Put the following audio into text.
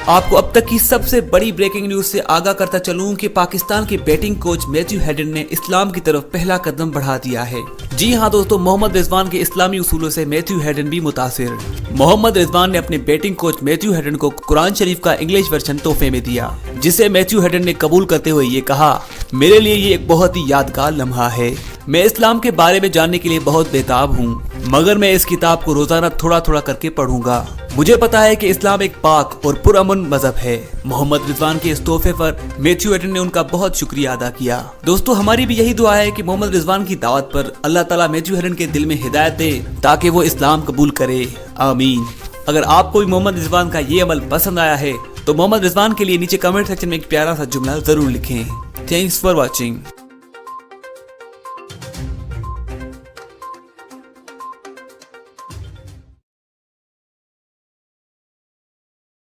आपको अब तक की सबसे बड़ी ब्रेकिंग न्यूज से आगाह करता चलूं कि पाकिस्तान के बैटिंग कोच मैथ्यू हेडन ने इस्लाम की तरफ पहला कदम बढ़ा दिया है। जी हां दोस्तों, मोहम्मद रिजवान के इस्लामी उसूलों से मैथ्यू हेडन भी मुतासिर। मोहम्मद रिजवान ने अपने बैटिंग कोच मैथ्यू हेडन को कुरान शरीफ का इंग्लिश वर्जन तोहफे में दिया, जिसे मैथ्यू हेडन ने कबूल करते हुए ये कहा, मेरे लिए ये एक बहुत ही यादगार लम्हा है। मैं इस्लाम के बारे में जानने के लिए बहुत बेताब हूँ, मगर मैं इस किताब को रोजाना थोड़ा थोड़ा करके पढ़ूंगा। मुझे पता है कि इस्लाम एक पाक और पुरअमन मजहब है। मोहम्मद रिजवान के इस तोहफे पर मैथ्यू हेडन ने उनका बहुत शुक्रिया अदा किया। दोस्तों, हमारी भी यही दुआ है कि मोहम्मद रिजवान की दावत पर अल्लाह ताला मैथ्यू हेडन के दिल में हिदायत दे ताकि वो इस्लाम कबूल करे। आमीन। अगर आपको भी मोहम्मद रिजवान का ये अमल पसंद आया है तो मोहम्मद रिजवान के लिए नीचे कमेंट सेक्शन में एक प्यारा सा जुमला जरूर लिखें। Thanks for watching.